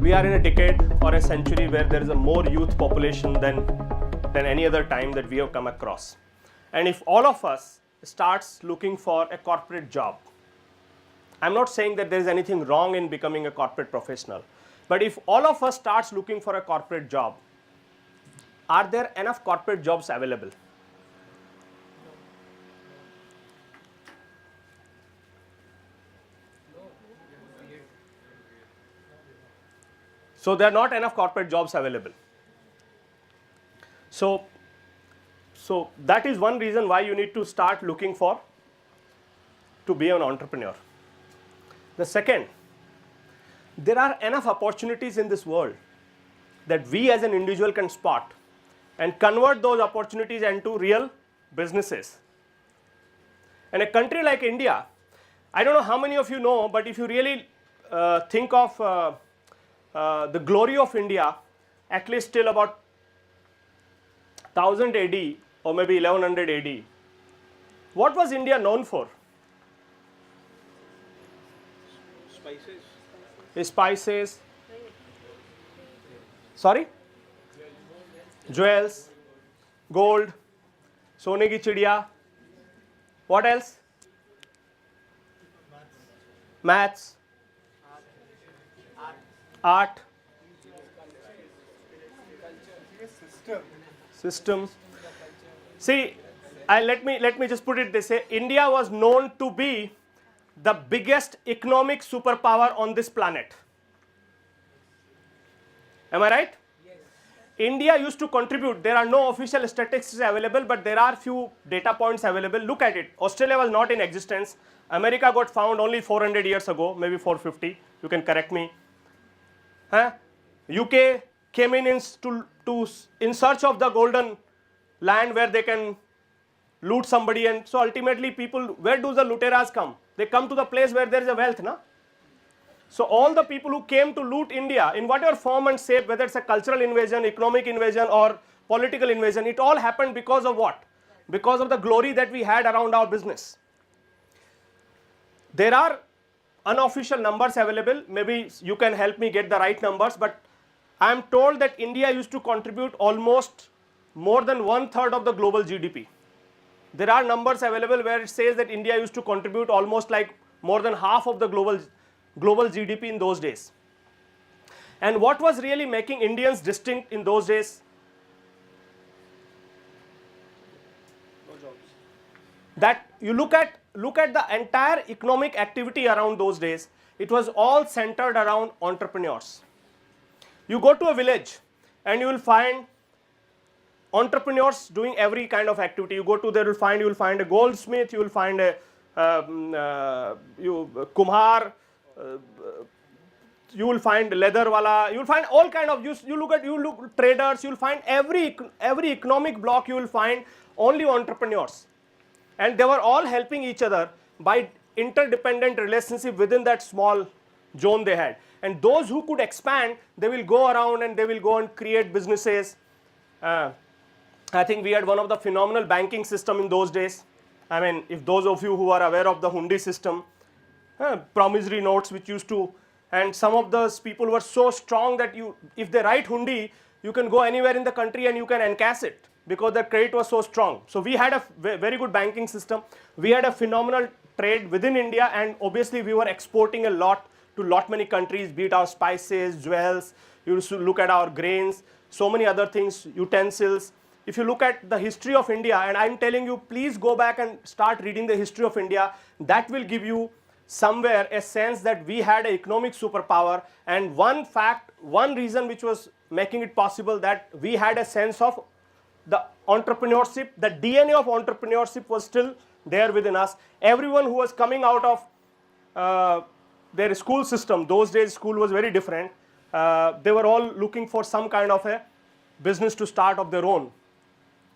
we are in a decade or a century where there is a more youth population than any other time that we have come across. And if all of us starts looking for a corporate job, I'm not saying that there is anything wrong in becoming a corporate professional, but if all of us starts looking for a corporate job, are there enough corporate jobs available? So there are not enough corporate jobs available. So that is one reason why you need to start looking to be an entrepreneur. The second, there are enough opportunities in this world that we as an individual can spot and convert those opportunities into real businesses. And a country like India, I don't know how many of you know, but if you really think of the glory of India, at least till about 1000 AD or maybe 1100 AD, what was India known for? Spices. Sorry? Jewels, gold, sone ki chidiya. What else? Maths, art, systems. See, let me just put it this way. India was known to be the biggest economic superpower on this planet. Am I right? Yes. India used to contribute. There are no official statistics available, but there are few data points available. Look at it. Australia was not in existence. America got found only 400 years ago, maybe 450. You can correct me. UK came in search of the golden land where they can loot somebody, and so ultimately people, where do the luteras come? They come to the place where there is a wealth, na? So all the people who came to loot India in whatever form and shape, whether it's a cultural invasion, economic invasion or political invasion, it all happened because of what? Because of the glory that we had around our business. There are unofficial numbers available, maybe you can help me get the right numbers, but I am told that India used to contribute almost more than 1/3 of the global GDP. There are numbers available where it says that India used to contribute almost like more than half of the global GDP in those days. And what was really making Indians distinct in those days? No jobs. That you look at the entire economic activity around those days, it was all centered around entrepreneurs. You go to a village and you will find entrepreneurs doing every kind of activity. You go to there, you will find a goldsmith, you will find a kumhar, you will find leather wala, you will find all kind of, you look traders, you will find every economic block, you will find only entrepreneurs. And they were all helping each other by interdependent relationship within that small zone they had. And those who could expand, they will go around and they will go and create businesses. I think we had one of the phenomenal banking system in those days. I mean, if those of you who are aware of the Hundi system, promissory notes which used to, and some of those people were so strong that if they write Hundi, you can go anywhere in the country and you can encash it because the credit was so strong. So we had a very good banking system. We had a phenomenal trade within India, and obviously we were exporting a lot to many countries, be it our spices, jewels, you used to look at our grains, so many other things, utensils. If you look at the history of India, and I'm telling you, please go back and start reading the history of India, that will give you somewhere a sense that we had an economic superpower. And one reason which was making it possible, that we had a sense of the entrepreneurship, the DNA of entrepreneurship was still there within us. Everyone who was coming out of their school system, those days school was very different, they were all looking for some kind of a business to start of their own.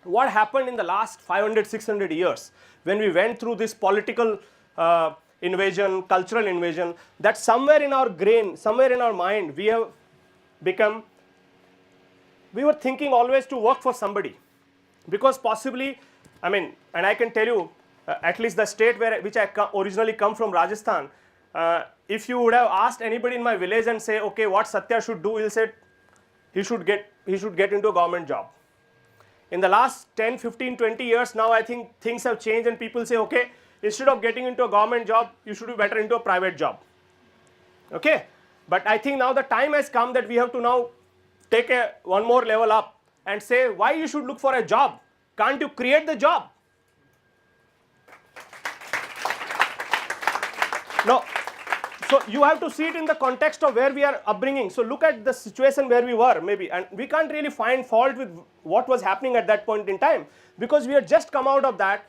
What happened in the last 500-600 years when we went through this political invasion, cultural invasion, that somewhere in our brain, somewhere in our mind, we were thinking always to work for somebody, because possibly, I mean, and I can tell you, at least the state which I originally come from, Rajasthan, if you would have asked anybody in my village and say, okay, what Satya should do, he'll say he should get into a government job. In the last 10, 15, 20 years now, I think things have changed and people say, okay, instead of getting into a government job, you should be better into a private job. Okay, but I think now the time has come that we have to now take one more level up and say why you should look for a job. Can't you create the job? No. So you have to see it in the context of where we are upbringing. So look at the situation where we were maybe, and we can't really find fault with what was happening at that point in time because we had just come out of that.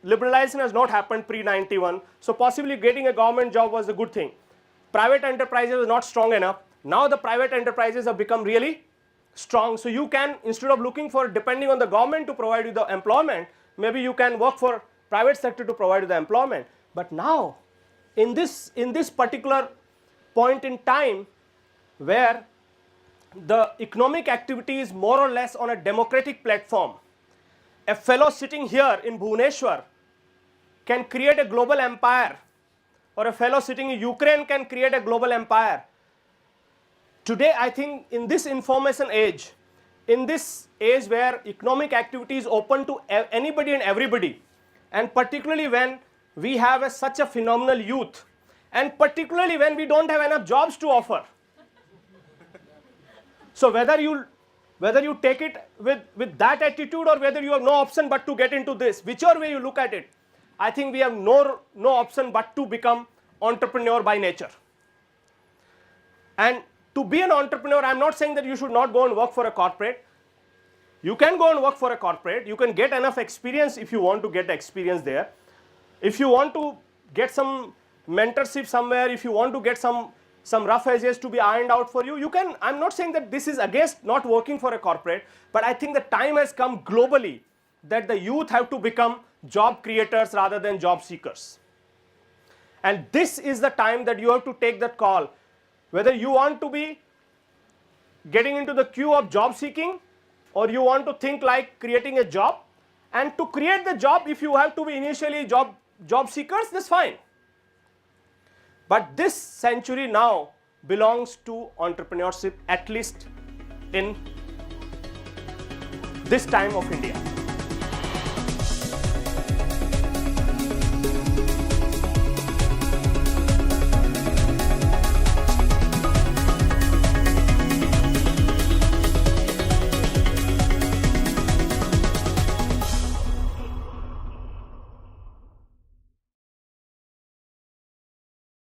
Liberalization has not happened pre-91, so possibly getting a government job was a good thing. Private enterprises were not strong enough. Now the private enterprises have become really strong, so you can, instead of looking for depending on the government to provide you the employment, maybe you can work for private sector to provide you the employment. But now, in this particular point in time where the economic activity is more or less on a democratic platform, a fellow sitting here in Bhubaneswar can create a global empire, or a fellow sitting in Ukraine can create a global empire. Today, I think in this information age, in this age where economic activity is open to anybody and everybody, and particularly when we have such a phenomenal youth, and particularly when we don't have enough jobs to offer. So whether you take it with that attitude or whether you have no option but to get into this, whichever way you look at it, I think we have no option but to become entrepreneur by nature. And to be an entrepreneur, I'm not saying that you should not go and work for a corporate. You can go and work for a corporate. You can get enough experience if you want to get experience there. If you want to get some mentorship somewhere, if you want to get some rough edges to be ironed out for you, you can. I'm not saying that this is against not working for a corporate, but I think the time has come globally that the youth have to become job creators rather than job seekers. And this is the time that you have to take that call, whether you want to be getting into the queue of job seeking or you want to think like creating a job. And to create the job, if you have to be initially job seekers, that's fine. But this century now belongs to entrepreneurship, at least in this time of India.